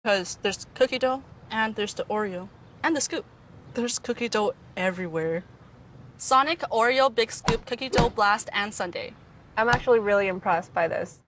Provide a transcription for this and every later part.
Because there's cookie dough, and there's the Oreo, and the scoop. There's cookie dough everywhere. Sonic, Oreo, Big Scoop, Cookie Dough Blast, and Sundae. I'm actually really impressed by this.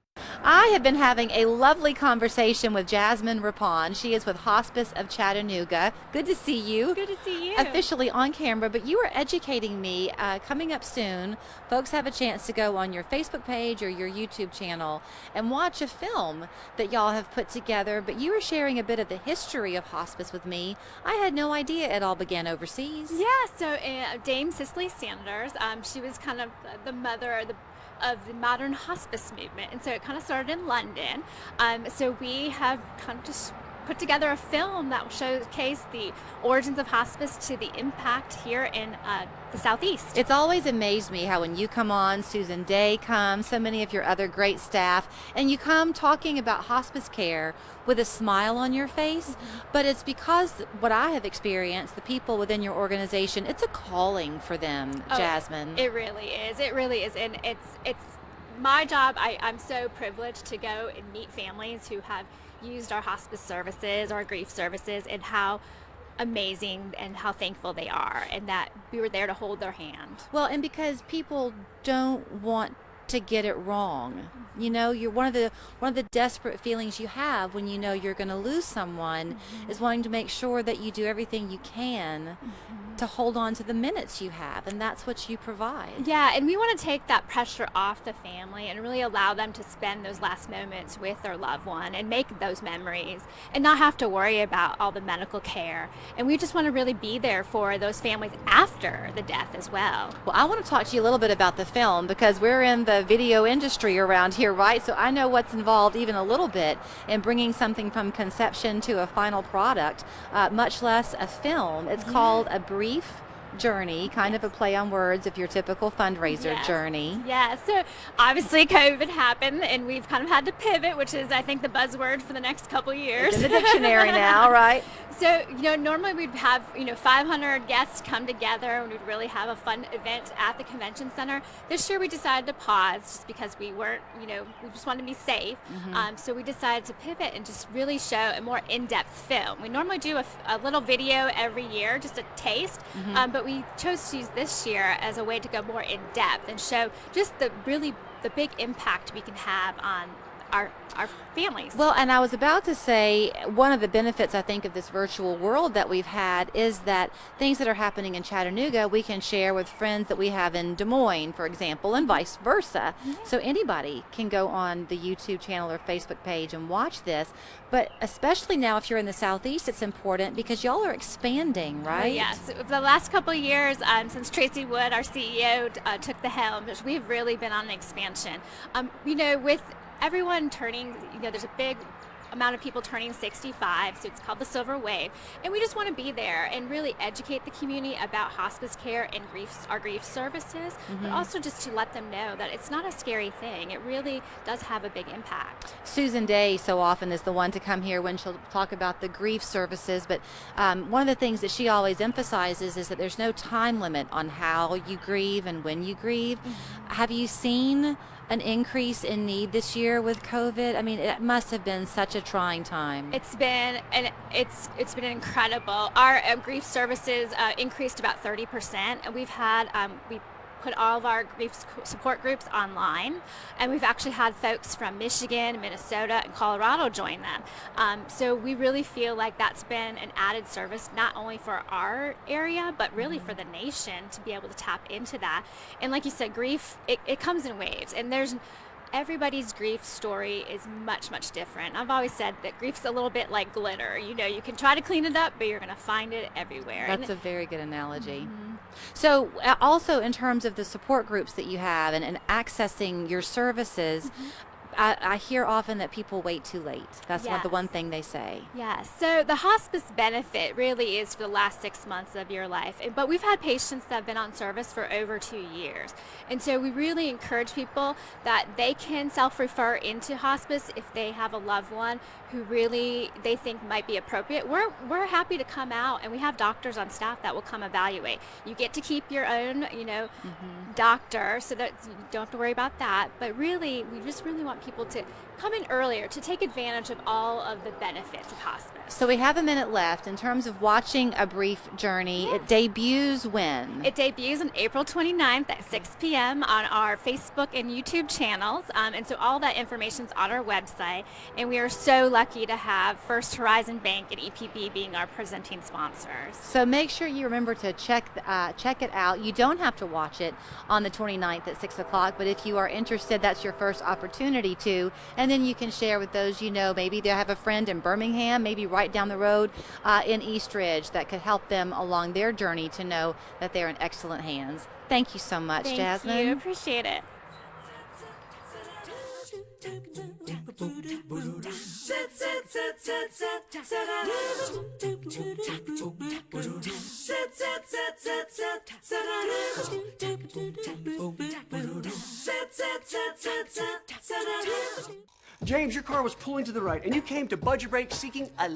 I have been having a lovely conversation with Jasmine Rapon. She is with Hospice of Chattanooga. Good to see you. Good to see you. Officially on camera, but you are educating me. Coming up soon, folks have a chance to go on your Facebook page or your YouTube channel and watch a film that y'all have put together. But you were sharing a bit of the history of hospice with me. I had no idea it all began overseas. Yeah, so Dame Cicely Sanders, she was kind of the mother of the modern hospice movement, and so it kind of started in London. So we have kind of just put together a film that will showcase the origins of hospice to the impact here in the Southeast. It's always amazed me how when you come on, Susan Day comes, so many of your other great staff, and you come talking about hospice care with a smile on your face, but it's because what I have experienced, the people within your organization, it's a calling for them, Jasmine. It really is. It really is, and it's my job. I'm so privileged to go and meet families who have used our hospice services, our grief services, and how amazing and how thankful they are, and that we were there to hold their hand. Well, and because people don't want to get it wrong. You know, you're one of the desperate feelings you have when you know you're going to lose someone is wanting to make sure that you do everything you can to hold on to the minutes you have, and that's what you provide. Yeah, and we want to take that pressure off the family and really allow them to spend those last moments with their loved one and make those memories and not have to worry about all the medical care. And we just want to really be there for those families after the death as well. Well, I want to talk to you a little bit about the film because we're in the video industry around here, right? So I know what's involved even a little bit in bringing something from conception to a final product, much less a film. It's called A Brief Journey, kind of a play on words of your typical fundraiser journey. Yeah, so obviously COVID happened and we've kind of had to pivot, which is I think the buzzword for the next couple years. It's in the dictionary now, right? So, normally we'd have, 500 guests come together and we'd really have a fun event at the convention center. This year we decided to pause just because we weren't, we just wanted to be safe. So we decided to pivot and just really show a more in-depth film. We normally do a little video every year, just a taste, but we chose to use this year as a way to go more in-depth and show just the big impact we can have on our families. Well, and I was about to say, one of the benefits I think of this virtual world that we've had is that things that are happening in Chattanooga we can share with friends that we have in Des Moines, for example, and vice versa. So anybody can go on the YouTube channel or Facebook page and watch this. But especially now if you're in the Southeast, it's important because y'all are expanding, right? Yes. For the last couple of years, since Tracy Wood, our CEO, took the helm, we've really been on an expansion. With everyone turning, there's a big amount of people turning 65, so it's called the Silver Wave, and we just want to be there and really educate the community about hospice care and our grief services, but also just to let them know that it's not a scary thing. It really does have a big impact. Susan Day so often is the one to come here when she'll talk about the grief services, but one of the things that she always emphasizes is that there's no time limit on how you grieve and when you grieve. Have you seen an increase in need this year with COVID? I mean, it must have been such a trying time. It's been incredible. Our grief services increased about 30%, and we've had we put all of our grief support groups online, and we've actually had folks from Michigan, Minnesota, and Colorado join them. So we really feel like that's been an added service, not only for our area, but really for the nation to be able to tap into that. And like you said, grief, it comes in waves, and everybody's grief story is much, much different. I've always said that grief's a little bit like glitter. You can try to clean it up, but you're going to find it everywhere. That's a very good analogy. So also in terms of the support groups that you have and accessing your services, I hear often that people wait too late. That's the one thing they say. Yeah, so the hospice benefit really is for the last 6 months of your life. But we've had patients that have been on service for over 2 years. And so we really encourage people that they can self-refer into hospice if they have a loved one who really they think might be appropriate. We're happy to come out, and we have doctors on staff that will come evaluate. You get to keep your own, doctor, so that you don't have to worry about that. But really, we just really want people people to come in earlier to take advantage of all of the benefits of hospice. So we have a minute left. In terms of watching A Brief Journey, it debuts when? It debuts on April 29th at 6 p.m. on our Facebook and YouTube channels. And so all that information's on our website. And we are so lucky to have First Horizon Bank and EPB being our presenting sponsors. So make sure you remember to check it out. You don't have to watch it on the 29th at 6 o'clock, but if you are interested, that's your first opportunity to. And then you can share with those you know. Maybe they have a friend in Birmingham, maybe right down the road in Eastridge, that could help them along their journey to know that they're in excellent hands. Thank you so much, Jasmine. Thank you. Appreciate it. James, your car was pulling to the right, and you came to budge your brake seeking a